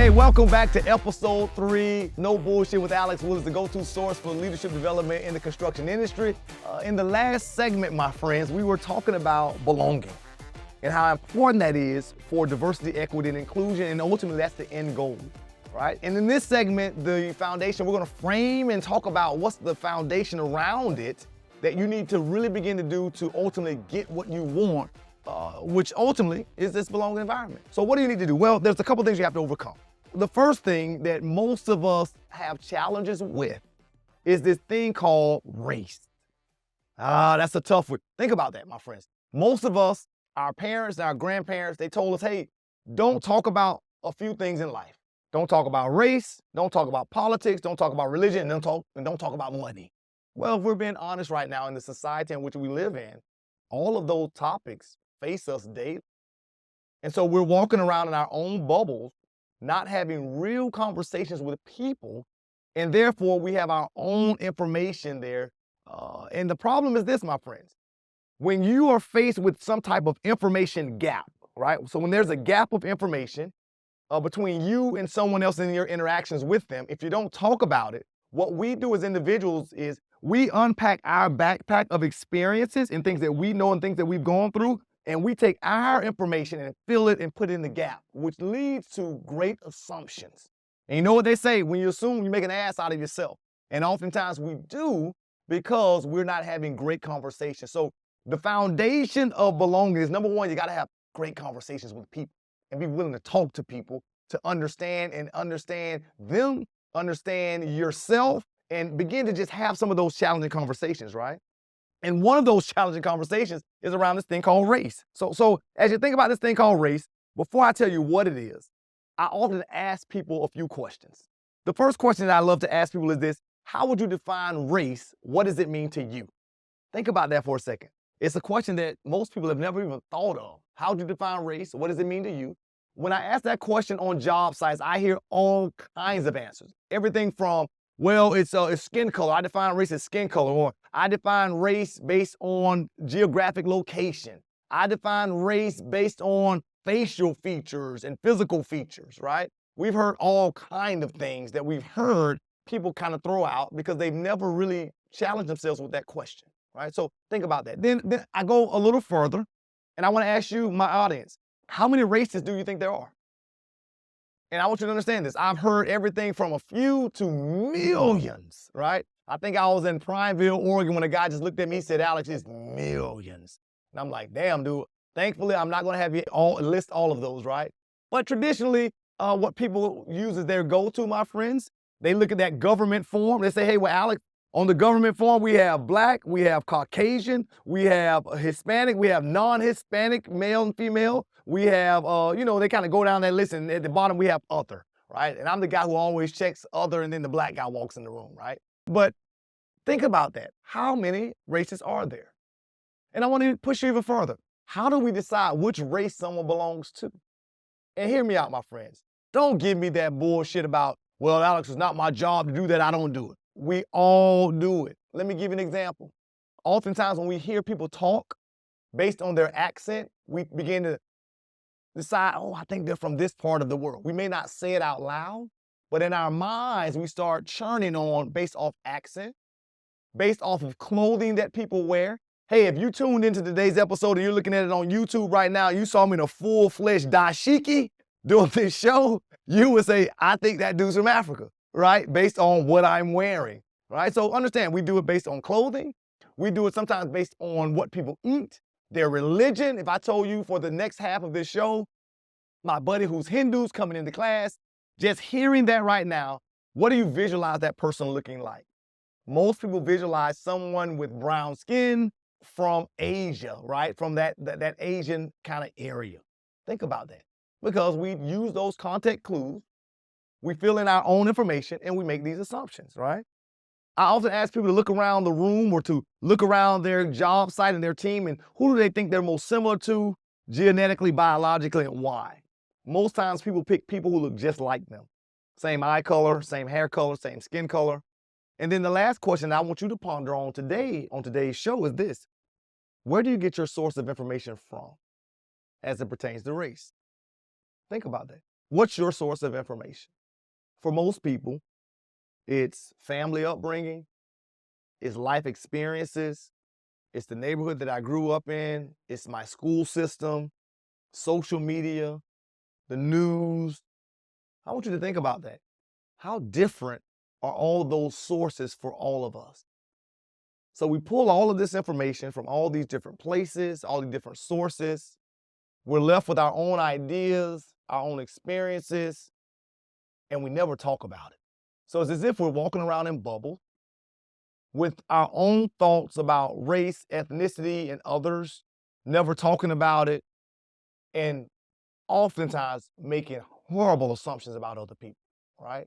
Hey, welcome back to episode 3, No Bullshit with Alex Willis, the go-to source for leadership development in the construction industry. In the last segment, my friends, we were talking about belonging and how important that is for diversity, equity, and inclusion, and ultimately that's the end goal, right? And in this segment, the foundation, we're gonna frame and talk about what's the foundation around it that you need to really begin to do to ultimately get what you want, which ultimately is this belonging environment. So what do you need to do? Well, there's a couple things you have to overcome. The first thing that most of us have challenges with is this thing called race. That's a tough one. Think about that, my friends. Most of us, our parents, our grandparents, they told us, hey, don't talk about a few things in life. Don't talk about race, don't talk about politics, don't talk about religion, and don't talk about money. Well, if we're being honest right now in the society in which we live in, all of those topics face us daily. And so we're walking around in our own bubbles, not having real conversations with people, and therefore we have our own information there. And the problem is this, my friends. When you are faced with some type of information gap, right? So when there's a gap of information between you and someone else in your interactions with them, if you don't talk about it, what we do as individuals is we unpack our backpack of experiences and things that we know and things that we've gone through, and we take our information and fill it and put it in the gap, which leads to great assumptions. And you know what they say, when you assume, you make an ass out of yourself. And oftentimes we do because we're not having great conversations. So the foundation of belonging is, number one, you gotta have great conversations with people and be willing to talk to people to understand them, understand yourself, and begin to just have some of those challenging conversations, right? And one of those challenging conversations is around this thing called race. So as you think about this thing called race, before I tell you what it is, I often ask people a few questions. The first question that I love to ask people is this: how would you define race? What does it mean to you? Think about that for a second. It's a question that most people have never even thought of. How do you define race? What does it mean to you? When I ask that question on job sites, I hear all kinds of answers. Everything from, well, it's skin color. I define race as skin color. Or I define race based on geographic location. I define race based on facial features and physical features, right? We've heard all kinds of things that we've heard people kind of throw out because they've never really challenged themselves with that question, right? So think about that. Then I go a little further, and I want to ask you, my audience, how many races do you think there are? And I want you to understand this. I've heard everything from a few to millions, right? I think I was in Prineville, Oregon, when a guy just looked at me and said, Alex, it's millions. And I'm like, damn, dude. Thankfully, I'm not gonna have you list all of those, right? But traditionally, what people use as their go-to, my friends, they look at that government form. They say, hey, well, Alex, on the government form, we have Black, we have Caucasian, we have Hispanic, we have non-Hispanic, male and female. We have, they kind of go down that list, and at the bottom we have other, right? And I'm the guy who always checks other, and then the Black guy walks in the room, right? But think about that. How many races are there? And I want to push you even further. How do we decide which race someone belongs to? And hear me out, my friends. Don't give me that bullshit about, well, Alex, it's not my job to do that. I don't do it. We all do it. Let me give you an example. Oftentimes when we hear people talk based on their accent, we begin to decide, oh, I think they're from this part of the world. We may not say it out loud, but in our minds, we start churning on based off accent, based off of clothing that people wear. Hey, if you tuned into today's episode and you're looking at it on YouTube right now, you saw me in a full-fledged dashiki doing this show, you would say, I think that dude's from Africa, right? Based on what I'm wearing, right? So understand, we do it based on clothing. We do it sometimes based on what people eat, their religion. If I told you for the next half of this show, my buddy who's Hindu's coming into class, just hearing that right now, what do you visualize that person looking like? Most people visualize someone with brown skin from Asia, right? From that Asian kind of area. Think about that. Because we use those context clues, we fill in our own information, and we make these assumptions, right? I often ask people to look around the room or to look around their job site and their team, and who do they think they're most similar to genetically, biologically, and why? Most times people pick people who look just like them. Same eye color, same hair color, same skin color. And then the last question I want you to ponder on today's show is this: where do you get your source of information from as it pertains to race? Think about that. What's your source of information? For most people, it's family upbringing, it's life experiences, it's the neighborhood that I grew up in, it's my school system, social media, the news. I want you to think about that. How different are all of those sources for all of us? So we pull all of this information from all these different places, all these different sources. We're left with our own ideas, our own experiences, and we never talk about it. So it's as if we're walking around in bubbles with our own thoughts about race, ethnicity, and others, never talking about it, and oftentimes making horrible assumptions about other people, right?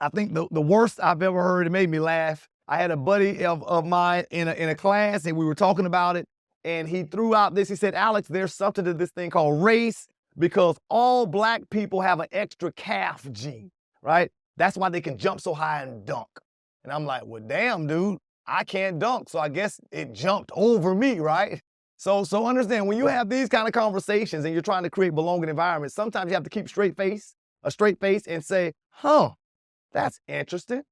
I think the worst I've ever heard, it made me laugh. I had a buddy of mine in a class, and we were talking about it, and he threw out this. He said, Alex, there's something to this thing called race because all black people have an extra calf gene, right? That's why they can jump so high and dunk. And I'm like, well, damn, dude, I can't dunk, so I guess it jumped over me, right? So understand, when you have these kind of conversations and you're trying to create belonging environments, sometimes you have to keep a straight face and say, that's interesting.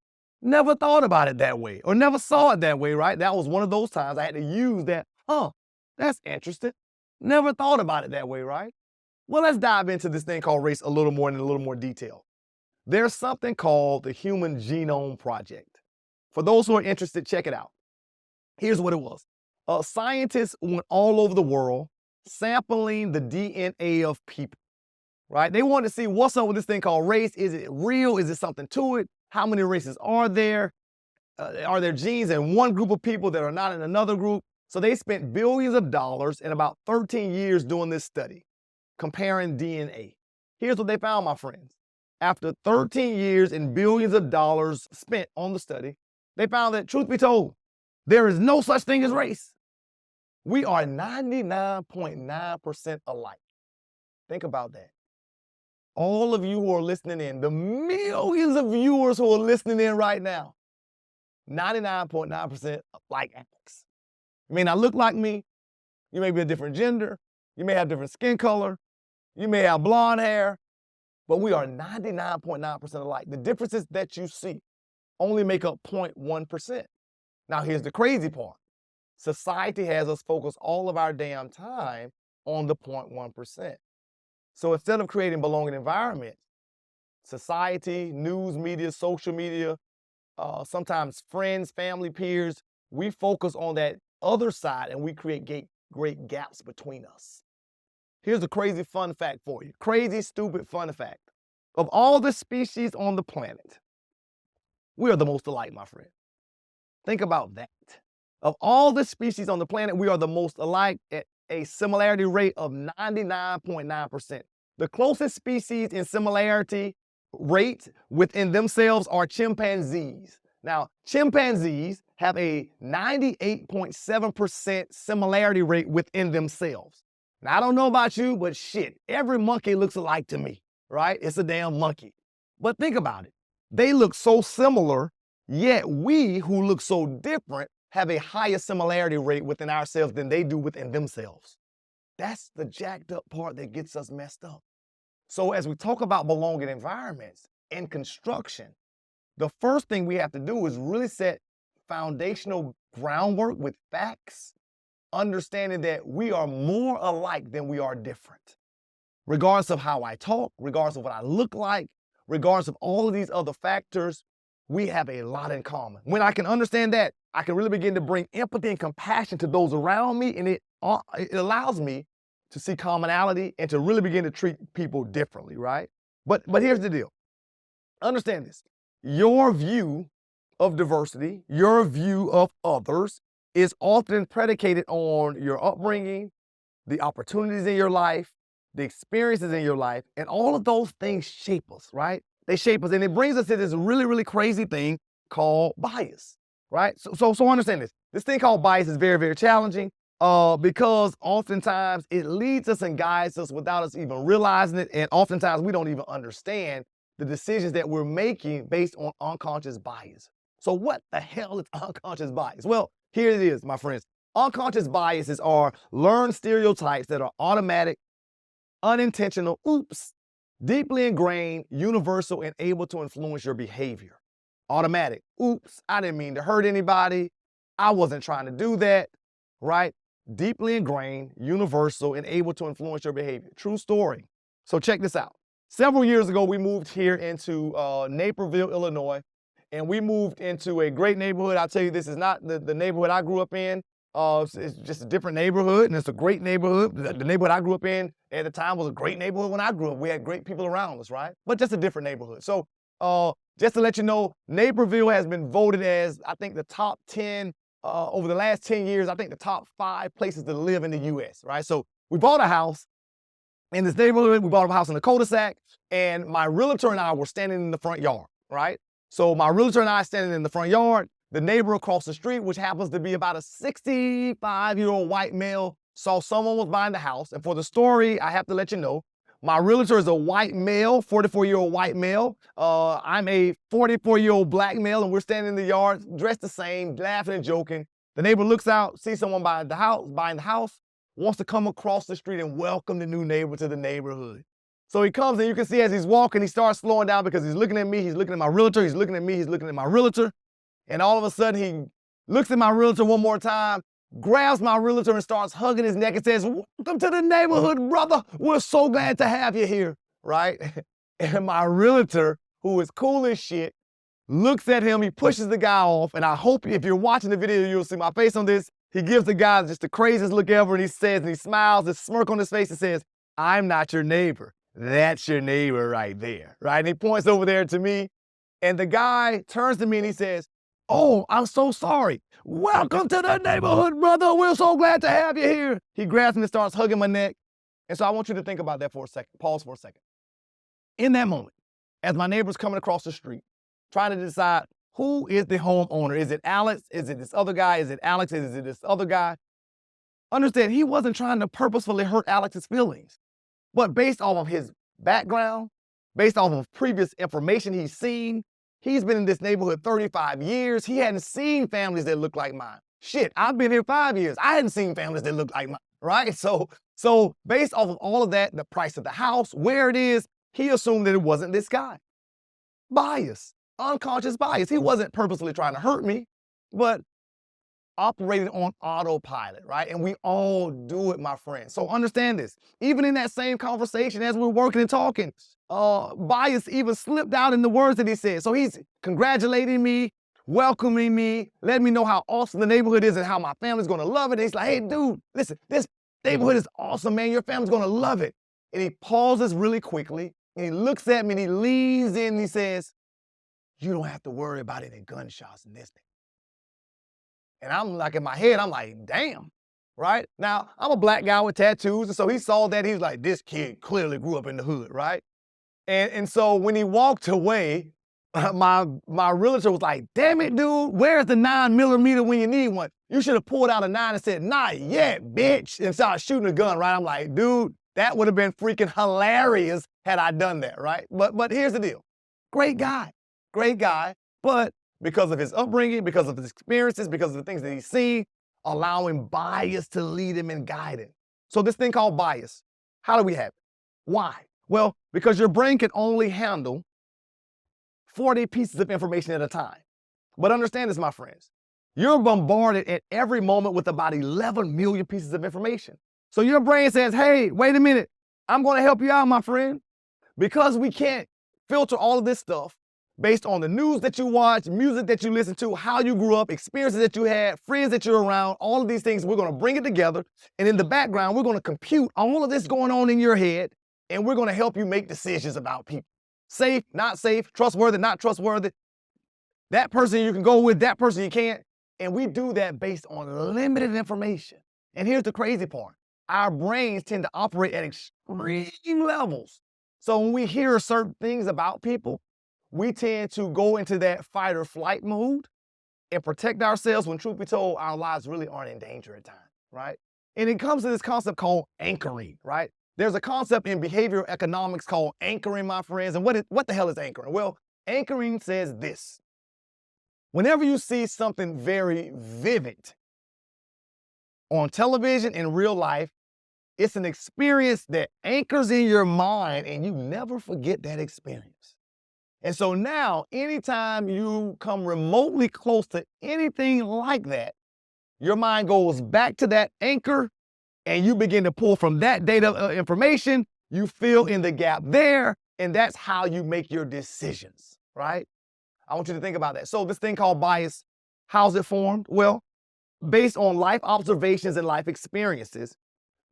Never thought about it that way or never saw it that way, right? That was one of those times I had to use that, that's interesting. Never thought about it that way, right? Well, let's dive into this thing called race a little more in a little more detail. There's something called the Human Genome Project. For those who are interested, check it out. Here's what it was. Scientists went all over the world sampling the DNA of people, right? They wanted to see what's up with this thing called race. Is it real? Is it something to it? How many races are there? Are there genes in one group of people that are not in another group? So they spent billions of dollars in about 13 years doing this study, comparing DNA. Here's what they found, my friends. After 13 years and billions of dollars spent on the study, they found that, truth be told, there is no such thing as race. We are 99.9% alike. Think about that. All of you who are listening in, the millions of viewers who are listening in right now, 99.9% like Alex. You may not look like me. You may be a different gender. You may have different skin color. You may have blonde hair. But we are 99.9% alike. The differences that you see only make up 0.1%. Now, here's the crazy part. Society has us focus all of our damn time on the 0.1%. So instead of creating belonging environments, society, news media, social media, sometimes friends, family, peers, we focus on that other side and we create great gaps between us. Here's a crazy fun fact for you. Crazy, stupid fun fact. Of all the species on the planet, we are the most alike, my friend. Think about that. Of all the species on the planet, we are the most alike at a similarity rate of 99.9%. The closest species in similarity rate within themselves are chimpanzees. Now, chimpanzees have a 98.7% similarity rate within themselves. Now, I don't know about you, but shit, every monkey looks alike to me, right? It's a damn monkey. But think about it. They look so similar, yet we who look so different have a higher similarity rate within ourselves than they do within themselves. That's the jacked up part that gets us messed up. So as we talk about belonging environments in construction, the first thing we have to do is really set foundational groundwork with facts, understanding that we are more alike than we are different. Regardless of how I talk, regardless of what I look like, regardless of all of these other factors, we have a lot in common. When I can understand that, I can really begin to bring empathy and compassion to those around me, and it allows me to see commonality and to really begin to treat people differently, right? But here's the deal. Understand this. Your view of diversity, your view of others is often predicated on your upbringing, the opportunities in your life, the experiences in your life, and all of those things shape us, right? They shape us, and it brings us to this really, really crazy thing called bias, right? So understand this. This thing called bias is very, very challenging because oftentimes it leads us and guides us without us even realizing it, and oftentimes we don't even understand the decisions that we're making based on unconscious bias. So what the hell is unconscious bias? Well, here it is, my friends. Unconscious biases are learned stereotypes that are automatic, unintentional, Deeply ingrained, universal, and able to influence your behavior. Automatic. Oops, I didn't mean to hurt anybody. I wasn't trying to do that, right? Deeply ingrained, universal, and able to influence your behavior. True story. So check this out. Several years ago, we moved here into Naperville, Illinois, and we moved into a great neighborhood. I'll tell you, this is not the neighborhood I grew up in. It's just a different neighborhood, and it's a great neighborhood. The neighborhood I grew up in at the time was a great neighborhood when I grew up. We had great people around us, right? But just a different neighborhood. So just to let you know, Naperville has been voted as, I think, the top 10, over the last 10 years, I think the top 5 places to live in the U.S., right? So we bought a house in this neighborhood. We bought a house in the cul-de-sac, and my realtor and I were standing in the front yard, right? So my realtor and I standing in the front yard. The neighbor across the street, which happens to be about a 65-year-old white male, saw someone was buying the house. And for the story, I have to let you know, my realtor is a white male, 44-year-old white male. I'm a 44-year-old black male, and we're standing in the yard, dressed the same, laughing and joking. The neighbor looks out, sees someone buying the house, wants to come across the street and welcome the new neighbor to the neighborhood. So he comes, and you can see as he's walking, he starts slowing down because he's looking at me, he's looking at my realtor, he's looking at me, he's looking at my realtor. And all of a sudden, he looks at my realtor one more time, grabs my realtor and starts hugging his neck and says, "Welcome to the neighborhood, brother. We're so glad to have you here," right? And my realtor, who is cool as shit, looks at him, he pushes the guy off, and I hope if you're watching the video, you'll see my face on this. He gives the guy just the craziest look ever, and he says, and he smiles, this smirk on his face, and says, "I'm not your neighbor. That's your neighbor right there," right? And he points over there to me, and the guy turns to me and he says, "Oh, I'm so sorry. Welcome to the neighborhood, brother. We're so glad to have you here." He grabs me and starts hugging my neck. And so I want you to think about that for a second. Pause for a second. In that moment, as my neighbor's coming across the street, trying to decide who is the homeowner. Is it Alex? Is it this other guy? Is it Alex? Is it this other guy? Understand, he wasn't trying to purposefully hurt Alex's feelings. But based off of his background, based off of previous information he's seen, he's been in this neighborhood 35 years. He hadn't seen families that look like mine. Shit, I've been here 5 years. I hadn't seen families that look like mine, right? So based off of all of that, the price of the house, where it is, he assumed that it wasn't this guy. Bias, unconscious bias. He wasn't purposely trying to hurt me, but operating on autopilot, right? And we all do it, my friend. So understand this. Even in that same conversation, as we're working and talking, bias even slipped out in the words that he said. So he's congratulating me, welcoming me, letting me know how awesome the neighborhood is and how my family's gonna love it. And he's like, "Hey, dude, listen, this neighborhood is awesome, man. Your family's gonna love it." And he pauses really quickly, and he looks at me, and he leans in, and he says, "You don't have to worry about any gunshots in this thing." And I'm like, in my head, I'm like, damn, right? Now, I'm a black guy with tattoos, and so he saw that. He was like, this kid clearly grew up in the hood, right? And so when he walked away, my realtor was like, "Damn it, dude, where's the 9mm when you need one? You should have pulled out a 9 and said, 'Not yet, bitch,' and started shooting a gun," right? I'm like, dude, that would have been freaking hilarious had I done that, right? But here's the deal. Great guy, but because of his upbringing, because of his experiences, because of the things that he's seen, allowing bias to lead him and guide him. So this thing called bias, how do we have it? Why? Well, because your brain can only handle 40 pieces of information at a time. But understand this, my friends. You're bombarded at every moment with about 11 million pieces of information. So your brain says, "Hey, wait a minute. I'm going to help you out, my friend." Because we can't filter all of this stuff based on the news that you watch, music that you listen to, how you grew up, experiences that you had, friends that you're around, all of these things, we're going to bring it together. And in the background, we're going to compute all of this going on in your head, and we're going to help you make decisions about people. Safe, not safe, trustworthy, not trustworthy. That person you can go with, that person you can't. And we do that based on limited information. And here's the crazy part. Our brains tend to operate at extreme levels. So when we hear certain things about people, we tend to go into that fight or flight mode and protect ourselves when, truth be told, our lives really aren't in danger at times, right? And it comes to this concept called anchoring, right? There's a concept in behavioral economics called anchoring, my friends. And what the hell is anchoring? Well, anchoring says this. Whenever you see something very vivid on television in real life, It's an experience that anchors in your mind and you never forget that experience. And so now, anytime you come remotely close to anything like that, your mind goes back to that anchor and you begin to pull from that data information. You fill in the gap there, and that's how you make your decisions, right? I want you to think about that. So this thing called bias, how's it formed? Well, based on life observations and life experiences,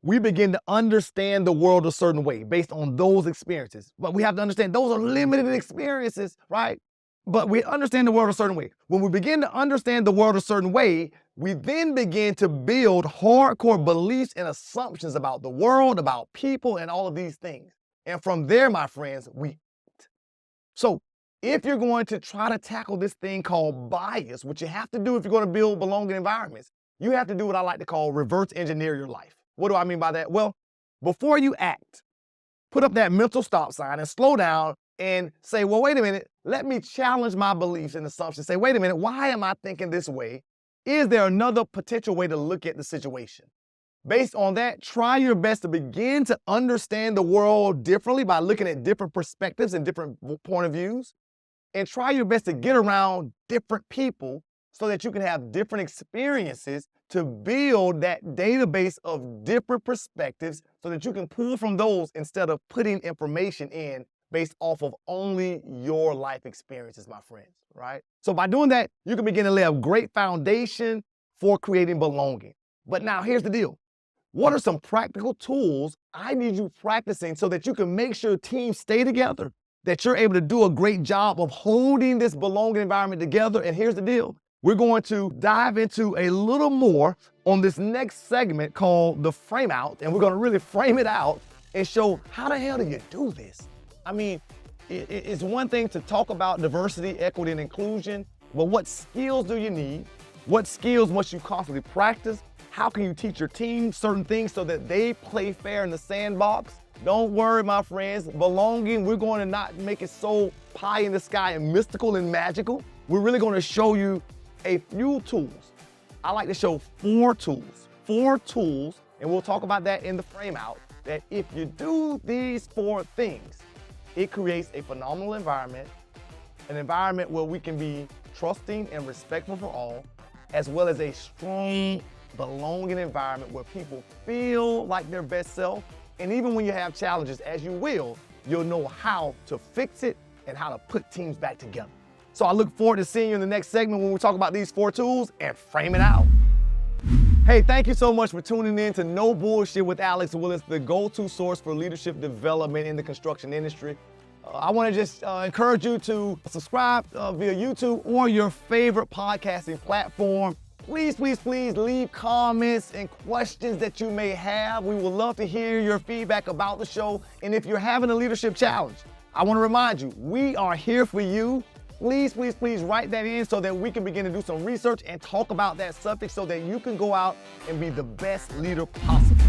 we begin to understand the world a certain way based on those experiences. But we have to understand those are limited experiences, right? But we understand the world a certain way. When we begin to understand the world a certain way, we then begin to build hardcore beliefs and assumptions about the world, about people, and all of these things. And from there, my friends, we act. So if you're going to try to tackle this thing called bias, which you have to do if you're going to build belonging environments, you have to do what I like to call reverse engineer your life. What do I mean by that? Well, before you act, put up that mental stop sign and slow down and say, well, wait a minute, let me challenge my beliefs and assumptions. Say, wait a minute, why am I thinking this way? Is there another potential way to look at the situation? Based on that, try your best to begin to understand the world differently by looking at different perspectives and different point of views. And try your best to get around different people so that you can have different experiences to build that database of different perspectives so that you can pull from those instead of putting information in based off of only your life experiences, my friends, right? So by doing that, you can begin to lay a great foundation for creating belonging. But now here's the deal. What are some practical tools I need you practicing so that you can make sure teams stay together, that you're able to do a great job of holding this belonging environment together? And here's the deal. We're going to dive into a little more on this next segment called the frame out, and we're going to really frame it out and show how the hell do you do this? I mean, it's one thing to talk about diversity, equity, and inclusion, but what skills do you need? What skills must you constantly practice? How can you teach your team certain things so that they play fair in the sandbox? Don't worry, my friends. Belonging, we're going to not make it so pie in the sky and mystical and magical. We're really going to show you a few tools. I like to show four tools, and we'll talk about that in the frame out, that if you do these four things, it creates a phenomenal environment, an environment where we can be trusting and respectful for all, as well as a strong, belonging environment where people feel like their best self. And even when you have challenges, as you will, you'll know how to fix it and how to put teams back together. So I look forward to seeing you in the next segment when we talk about these four tools and frame it out. Hey, thank you so much for tuning in to No Bullshit with Alex Willis, the go-to source for leadership development in the construction industry. I want to just encourage you to subscribe via YouTube or your favorite podcasting platform. Please, please, please leave comments and questions that you may have. We would love to hear your feedback about the show. And if you're having a leadership challenge, I want to remind you, we are here for you. Please, please, please write that in so that we can begin to do some research and talk about that subject so that you can go out and be the best leader possible.